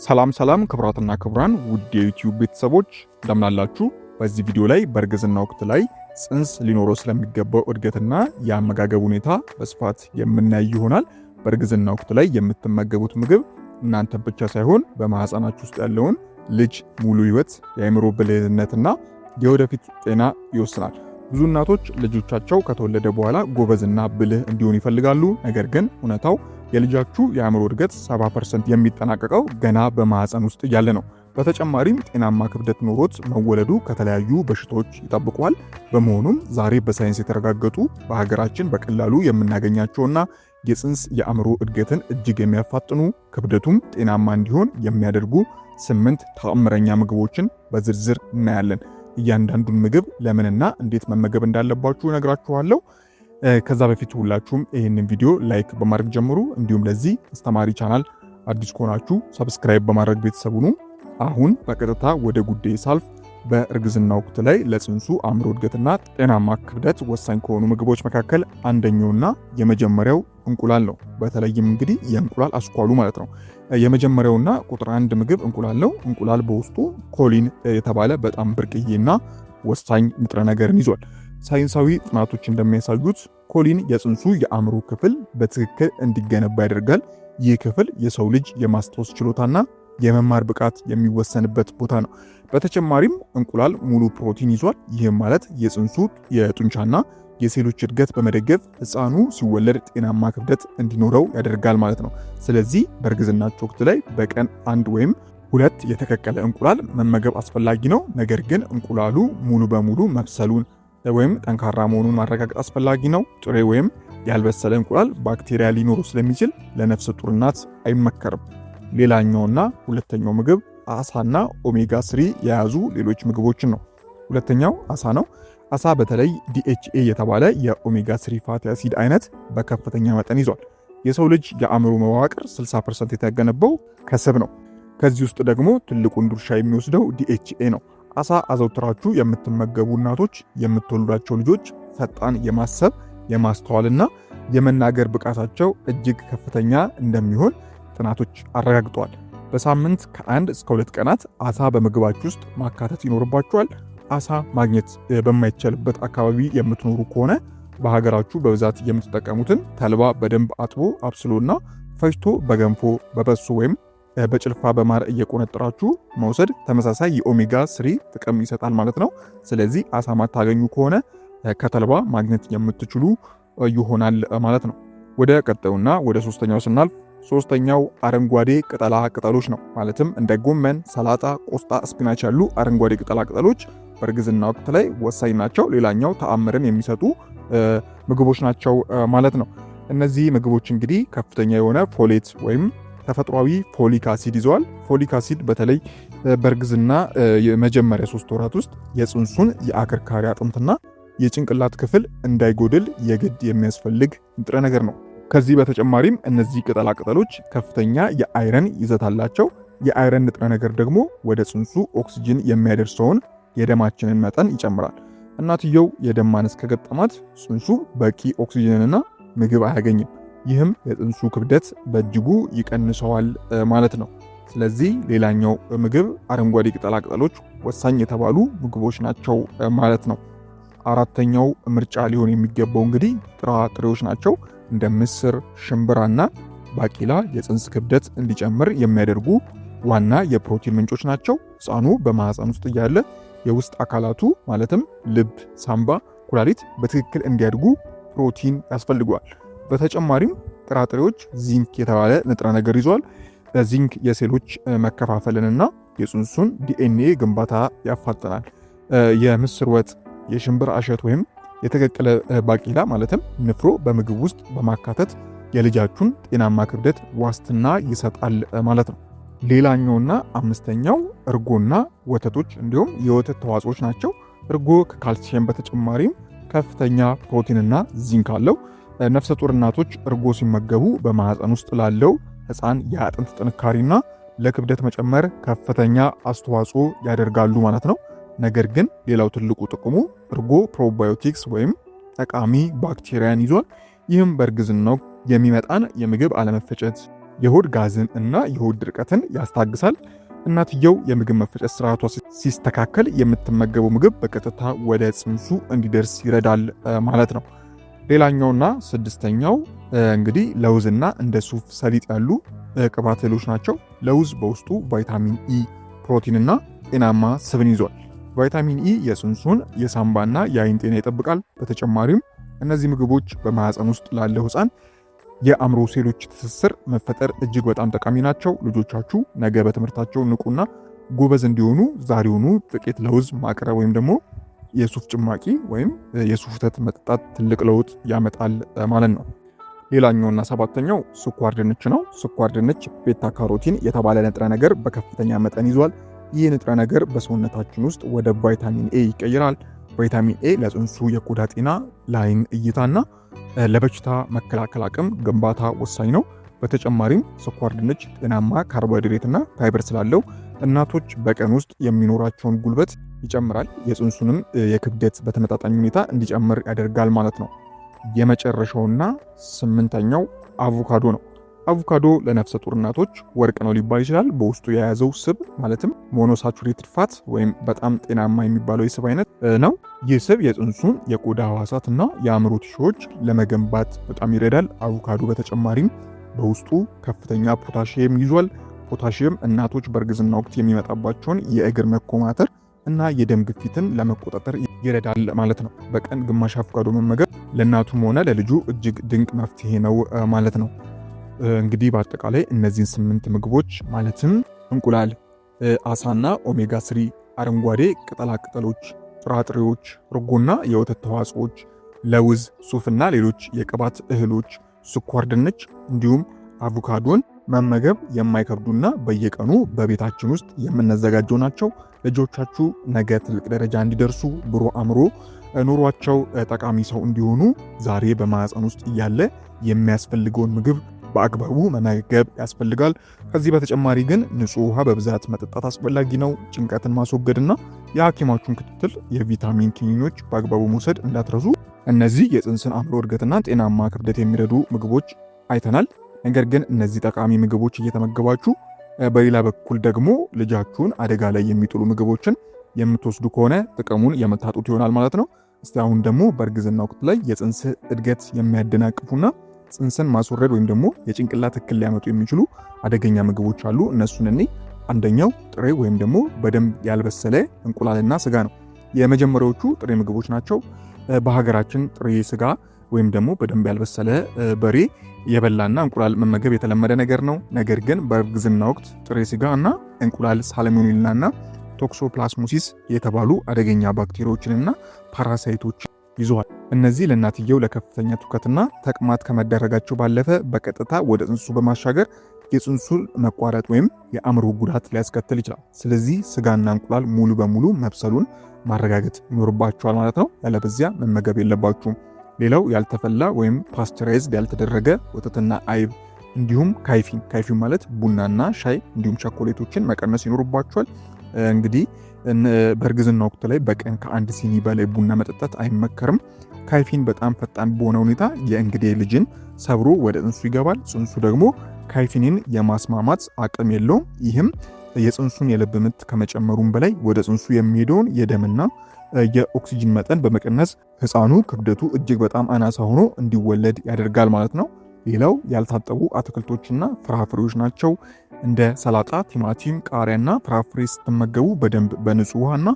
ሰላም ክብራትና ክብራን ውድ የዩቲዩብ ቤተሰቦች እንደምን አላችሁ? በዚህ ቪዲዮ ላይ በእርግዝና ወቅት ላይ ጽንስ ሊኖረው ስለሚገባው እድገትና የአመጋገብ ሁኔታ በስፋት የምናይ ይሆናል። በእርግዝና ወቅት ላይ የምትመገቡት ምግብ እናንተ ብቻ ሳይሆን በማህፀናችሁ ውስጥ ያለውን ልጅ ሙሉ ህይወት፣ የአእምሮ ብልህነትና የወደፊት ጤና ይወስናል። ብዙ እናቶች ልጆቻቸው ከተወለደ በኋላ ጎበዝና ብልህ እንዲሆኑ ይፈልጋሉ። ነገር ግን እውነታው የልጃችሁ የአእምሮ እድገት 70% የሚጠናቀቀው ገና በማህፀን ውስጥ እያለ ነው። በተጨማሪም ጤናማ ክብደት ኖሮት መወለዱ ከተለያዩ በሽታዎች ይጠብቋል። በመሆኑም ዛሬ በሳይንስ የተረጋገጡ በሀገራችን በቀላሉ የምናገኛቸውና የጽንስ የአእምሮ እድገትን እጅግ የሚያፋጥኑ ክብደቱም ጤናማ እንዲሆን የሚያደርጉ 8 ተአምረኛ ምግቦችን በዝርዝር እናያለን። እያንዳንዱን ምግብ ለምንና እንዴት መመገብ እንዳለባችሁ እነግራችኋለሁ። ከዛ በፊት ሁላችሁም ይህንን ቪዲዮ ላይክ በማድረግ ጀምሩ። እንዲሁም ለዚህ አስተማሪ ቻናል አዲስ ከሆናችሁ ሰብስክራይብ በማድረግ ቤተሰቡ ነው። አሁን በቀጥታ ወደ ጉዳይ ሳልፍ በእርግዝና ወቅት ላይ ለጽንሱ አእምሮ እድገትና ጤናማ ክብደት ወሳኝ ከሆኑ ምግቦች መካከል አንደኛውና የመጀመሪያው እንቁላል ነው። በተለይም እንግዲህ የእንቁላል አስኳሉ ማለት ነው። የመጀመሪያውና ቁጥር 1 ምግብ እንቁላል ነው። እንቁላል በውስጡ ኮሊን የተባለ በጣም ብርቅዬና ወሳኝ ንጥረ ነገርን ይዟል። ሳይንሳዊ ጥናቶች እንደሚያሳዩት ኮሊን የጽንሱ የአእምሮ ክፍል በትክክል እንዲገነባ ያደርጋል። ይህ ክፍል የሰው ልጅ የማስታወስ ችሎታና የመማር ብቃት የሚወሰንበት ቦታ ነው። በተጨማሪም እንቁላል ሙሉ ፕሮቲን ይዟል። ይህም ማለት የጽንሱ የጡንቻና የሴሎች እድገት በመደገፍ ሕፃኑ ሲወለድ ጤናማ ክብደት እንዲኖረው ያደርጋል ማለት ነው። ስለዚህ በእርግዝናችሁ ወቅት ላይ በቀን 1 ወይም 2 የተቀቀለ እንቁላል መመገብ አስፈላጊ ነው። ነገር ግን እንቁላሉ ሙሉ በሙሉ መብሰሉን ወይም ጠንካራ መሆኑን ማረጋገጥ አስፈላጊ ነው። ጥሬ ወይም ያልበሰለ እንቁላል ባክቴሪያ ሊኖሩ ስለሚችል ለነፍሰ ጡር እናት አይመከርም። ሌላኛውና ሁለተኛው ምግብ አሳና ኦሜጋ 3 የያዙ ሌሎች ምግቦችን ነው። ሁለተኛው አሳ ነው። አሳ በተለይ DHA የተባለ የኦሜጋ 3 ፋቲ አሲድ አይነት በከፍተኛ መጠን ይዟል። የሰው ልጅ የአእምሮ መዋቅር 60% የተገነባው ከስብ ነው። ከዚህ ውስጥ ደግሞ ትልቁን ድርሻ የሚወስደው DHA ነው። አሳ አዘውትራችሁ የምትመገቡ እናቶች የምትወልዷቸው ልጆች ፈጣን የማሰብ የማስተዋልና የመናገር ብቃታቸው እጅግ ከፍተኛ እንደሚሆን ጥናቶች አረጋግጠዋል። በሳምንት ከ1 እስከ 2 ቀናት አሳ በምግባችሁ ውስጥ ማካተት ይኖርባችኋል። አሳ ማግኘት በማይቻልበት አካባቢ የምትኖሩ ከሆነ በሀገራችሁ በብዛት የምትጠቀሙትን ተልባ በደንብ አጥቦ አብስሎና ፈጭቶ በገንፎ በበሶ ወይም በጭልፋ በማር እየቆነጠራችሁ መውሰድ ተመሳሳይ የኦሜጋ 3 ጥቅም ይሰጣል ማለት ነው። ስለዚህ አሳ ማታገኙ ከሆነ ከተልባ ማግኘት የምትችሉ ይሆናል ማለት ነው። ወደ ቀጣዩና ወደ ሶስተኛው ስናልፍ ሶስተኛው አረንጓዴ ቅጠላ ቅጠሎች ነው። ማለትም እንደ ጎመን፣ ሰላጣ፣ ቆስጣ፣ ስፒናች ያሉ አረንጓዴ ቅጠላ ቅጠሎች በእርግዝና ወቅት ላይ ወሳኝ ናቸው። ሌላኛው ተአምርን የሚሰጡ ምግቦች ናቸው ማለት ነው። እነዚህ ምግቦች እንግዲህ ከፍተኛ የሆነ ፎሌት ወይም ተፈጥሯዊ ፎሊክ አሲድ ይዘዋል። ፎሊክ አሲድ በተለይ በእርግዝና የመጀመሪያ 3 ወራት ውስጥ የጽንሱን የአከርካሪ አጥንትና የጭንቅላት ክፍል እንዳይጎድል የግድ የሚያስፈልግ ንጥረ ነገር ነው። ከዚህ በተጨማሪም እነዚህ ቅጠላ ቅጠሎች ከፍተኛ የአይረን ይዘት አላቸው። የአይረን ንጥረ ነገር ደግሞ ወደ ጽንሱ ኦክሲጅን የሚያደርሰውን የደማችንን መጠን ይጨምራል። እናትየው የደም ማነስ ከገጠማት ጽንሱ በቂ ኦክሲጅንና ምግብ አያገኝም። ይህም የጽንሱ ክብደት በእጅጉ ይቀንሰዋል ማለት ነው። ስለዚህ ሌላኛው ምግብ አረንጓዴ ቅጠላ ቅጠሎች ወሳኝ የተባሉ ምግቦች ናቸው ማለት ነው። አራተኛው ምርጫ ሊሆን የሚገባው እንግዲህ ጥራጥሬዎች ናቸው። እንደ ምስር፣ ሽምብራና ባቂላ የጽንስ ክብደት እንዲጨምር የሚያደርጉ ዋና የፕሮቲን ምንጮች ናቸው። ሕፃኑ በማህፀን ውስጥ እያለ የውስጥ አካላቱ ማለትም ልብ፣ ሳምባ፣ ኩላሊት በትክክል እንዲያድጉ ፕሮቲን ያስፈልገዋል። በተጨማሪም ጥራጥሬዎች ዚንክ የተባለ ንጥረ ነገር ይዟል። ዚንክ የሴሎች መከፋፈልንና የጽንሱን DNA ግንባታ ያፋጥናል። የምስር ወጥ፣ የሽምብራ እሸት ወይም የተቀቀለ ባቂላ ማለትም ንፍሮ በምግብ ውስጥ በማካተት የልጃችሁን ጤናማ ክብደት ዋስትና ይሰጣል ማለት ነው። ሌላኛውና አምስተኛው እርጎና ወተቶች እንዲሁም የወተት ተዋጽኦች ናቸው። እርጎ ከካልሲየም በተጨማሪም ከፍተኛ ፕሮቲንና ዚንክ አለው። ነፍሰ ጡር እናቶች እርጎ ሲመገቡ በማህፀን ውስጥ ላለው ሕፃን የአጥንት ጥንካሬና ለክብደት መጨመር ከፍተኛ አስተዋጽኦ ያደርጋሉ ማለት ነው። ነገር ግን ሌላው ትልቁ ጥቅሙ እርጎ ፕሮባዮቲክስ ወይም ጠቃሚ ባክቴሪያን ይዟል። ይህም በእርግዝናው የሚመጣን የምግብ አለመፈጨት፣ የሆድ ጋዝን እና የሆድ ድርቀትን ያስታግሳል። እናትየው የምግብ መፈጨት ስርዓቷ ሲስተካከል የምትመገበው ምግብ በቀጥታ ወደ ጽንሱ እንዲደርስ ይረዳል ማለት ነው። ሌላኛውና ስድስተኛው እንግዲህ ለውዝና እንደ ሱፍ ሰሊጥ ያሉ ቅባት እህሎች ናቸው። ለውዝ በውስጡ ቫይታሚን ኢ፣ ፕሮቲንና ጤናማ ስብን ይዟል። ቫይታሚን ኢ የጽንሱን የሳምባና የአይን ጤና ይጠብቃል። በተጨማሪም እነዚህ ምግቦች በማህፀን ውስጥ ላለው ህፃን የአእምሮ ሴሎች ትስስር መፈጠር እጅግ በጣም ጠቃሚ ናቸው። ልጆቻችሁ ነገ በትምህርታቸው ንቁና ጎበዝ እንዲሆኑ ዛሬውኑ ጥቂት ለውዝ ማቅረብ ወይም ደግሞ የሱፍ ጭማቂ ወይም የሱፍ ወተት መጠጣት ትልቅ ለውጥ ያመጣል ማለት ነው። ሌላኛውና ሰባተኛው ስኳር ድንች ነው። ስኳር ድንች ቤታ ካሮቲን የተባለ ንጥረ ነገር በከፍተኛ መጠን ይዟል። ይህ ንጥረ ነገር በሰውነታችን ውስጥ ወደ ቫይታሚን ኤ ይቀይራል። ቫይታሚን ኤ ለጽንሱ የቆዳ ጤና፣ ለአይን እይታና ለበሽታ መከላከል አቅም ግንባታ ወሳኝ ነው። በተጨማሪም ስኳር ድንች ጤናማ ካርቦሃይድሬትና ፋይበር ስላለው እናቶች በቀን ውስጥ የሚኖራቸውን ጉልበት ይጨምራል። የጽንሱንም የክብደት በተመጣጣኝ ሁኔታ እንዲጨምር ያደርጋል ማለት ነው። የመጨረሻውና ስምንተኛው አቮካዶ ነው። አቮካዶ ለነፍሰ ጡር እናቶች ወርቅ ነው ሊባል ይችላል። በውስጡ የያዘው ስብ ማለትም ሞኖሳቹሬትድ ፋት ወይም በጣም ጤናማ የሚባለው የስብ አይነት ነው። ይህ ስብ የጽንሱን የቆዳ ህዋሳትና የአእምሮ ቲሹዎች ለመገንባት በጣም ይረዳል። አቮካዶ በተጨማሪም በውስጡ ከፍተኛ ፖታሺየም ይዟል። ፖታሺየም እናቶች በእርግዝና ወቅት የሚመጣባቸውን የእግር መኮማተር እና የደም ግፊትን ለመቆጣጠር ይረዳል ማለት ነው። በቀን ግማሽ አቮካዶ መመገብ ለእናቱም ሆነ ለልጁ እጅግ ድንቅ መፍትሄ ነው ማለት ነው። እንግዲህ በአጠቃላይ እነዚህን 8 ምግቦች ማለትም እንቁላል፣ አሳና ኦሜጋ 3፣ አረንጓዴ ቅጠላቅጠሎች፣ ጥራጥሬዎች፣ እርጎና የወተት ተዋጽኦች፣ ለውዝ፣ ሱፍና ሌሎች የቅባት እህሎች፣ ስኳር ድንች እንዲሁም አቮካዶን መመገብ የማይከብዱና በየቀኑ በቤታችን ውስጥ የምናዘጋጀው ናቸው። ልጆቻችሁ ነገ ትልቅ ደረጃ እንዲደርሱ ብሩህ አእምሮ ኑሯቸው ጠቃሚ ሰው እንዲሆኑ ዛሬ በማህፀን ውስጥ እያለ የሚያስፈልገውን ምግብ በአግባቡ መመገብ ያስፈልጋል። ከዚህ በተጨማሪ ግን ንጹህ ውሃ በብዛት መጠጣት አስፈላጊ ነው። ጭንቀትን ማስወገድና የሐኪማችሁን ክትትል የቪታሚን ኪኒኖች በአግባቡ መውሰድ እንዳትረሱ። እነዚህ የጽንስን አእምሮ እድገትና ጤናማ ክብደት የሚረዱ ምግቦች አይተናል። ነገር ግን እነዚህ ጠቃሚ ምግቦች እየተመገባችሁ በሌላ በኩል ደግሞ ልጃችሁን አደጋ ላይ የሚጥሉ ምግቦችን የምትወስዱ ከሆነ ጥቅሙን የምታጡት ይሆናል ማለት ነው። እስቲ አሁን ደግሞ በእርግዝና ወቅት ላይ የጽንስ እድገት የሚያደናቅፉና ጽንስን ማስወረድ ወይም ደግሞ የጭንቅላት እክል ሊያመጡ የሚችሉ አደገኛ ምግቦች አሉ። እነሱን አንደኛው ጥሬ ወይም ደግሞ በደንብ ያልበሰለ እንቁላልና ስጋ ነው። የመጀመሪያዎቹ ጥሬ ምግቦች ናቸው። በሀገራችን ጥሬ ስጋ ወይም ደግሞ በደንብ ያልበሰለ በሬ የበላና እንቁላል መመገብ የተለመደ ነገር ነው። ነገር ግን በእርግዝና ወቅት ጥሬ ስጋ እና እንቁላል ሳልሞኔላና ቶክሶፕላስሞሲስ የተባሉ አደገኛ ባክቴሪያዎችንና ፓራሳይቶች ይዘዋል። እነዚህ ለእናትየው ለከፍተኛ ትውከትና ተቅማጥ ከመዳረጋቸው ባለፈ በቀጥታ ወደ ጽንሱ በማሻገር የጽንሱን መቋረጥ ወይም የአእምሮ ጉዳት ሊያስከትል ይችላል። ስለዚህ ስጋና እንቁላል ሙሉ በሙሉ መብሰሉን ማረጋገጥ ይኖርባቸዋል ማለት ነው። ያለበዚያ መመገብ የለባችሁም። ሌላው ያልተፈላ ወይም ፓስቸራይዝድ ያልተደረገ ወተትና አይብ እንዲሁም ካይፊን ማለት ቡናና ሻይ እንዲሁም ቸኮሌቶችን መቀነስ ይኖርባቸዋል። እንግዲህ በእርግዝና ወቅት ላይ በቀን ከአንድ ሲኒ በላይ ቡና መጠጣት አይመከርም። ካይፊን በጣም ፈጣን በሆነ ሁኔታ የእንግዴ ልጅን ሰብሮ ወደ ጽንሱ ይገባል። ጽንሱ ደግሞ ካይፊንን የማስማማት አቅም የለውም። ይህም የጽንሱን የልብ ምት ከመጨመሩም በላይ ወደ ጽንሱ የሚሄደውን የደምና የኦክሲጅን መጠን በመቀነስ ህፃኑ ክብደቱ እጅግ በጣም አናሳ ሆኖ እንዲወለድ ያደርጋል ማለት ነው። ሌላው ያልታጠቡ አትክልቶችና ፍራፍሬዎች ናቸው። እንደ ሰላጣ፣ ቲማቲም፣ ቃሪያና ፍራፍሬ ስትመገቡ በደንብ በንጹህ ውሃና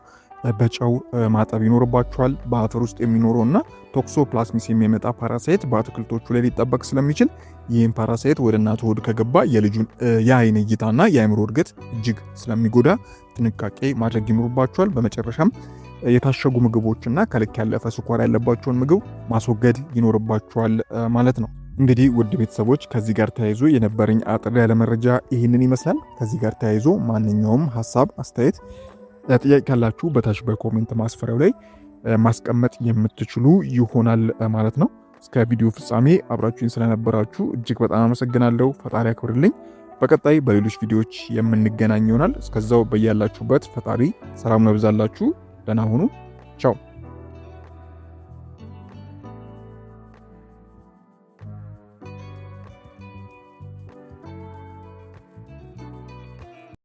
በጨው ማጠብ ይኖርባቸዋል። በአፈር ውስጥ የሚኖረውና ቶክሶፕላስሚስ የሚመጣ ፓራሳይት በአትክልቶቹ ላይ ሊጠበቅ ስለሚችል ይህም ፓራሳይት ወደ እናቱ ሆድ ከገባ የልጁን የአይን እይታና የአእምሮ እድገት እጅግ ስለሚጎዳ ጥንቃቄ ማድረግ ይኖርባቸዋል። በመጨረሻም የታሸጉ ምግቦችና ከልክ ያለፈ ስኳር ያለባቸውን ምግብ ማስወገድ ይኖርባቸዋል ማለት ነው። እንግዲህ ውድ ቤተሰቦች ከዚህ ጋር ተያይዞ የነበረኝ አጥር ያለ መረጃ ይህንን ይመስላል። ከዚህ ጋር ተያይዞ ማንኛውም ሀሳብ፣ አስተያየት፣ ጥያቄ ካላችሁ በታች በኮሜንት ማስፈሪያው ላይ ማስቀመጥ የምትችሉ ይሆናል ማለት ነው። እስከ ቪዲዮ ፍጻሜ አብራችሁኝ ስለነበራችሁ እጅግ በጣም አመሰግናለሁ። ፈጣሪ ያክብርልኝ። በቀጣይ በሌሎች ቪዲዮዎች የምንገናኝ ይሆናል። እስከዛው በያላችሁበት ፈጣሪ ሰላም ያብዛላችሁ። ደህና ሁኑ። ቻው።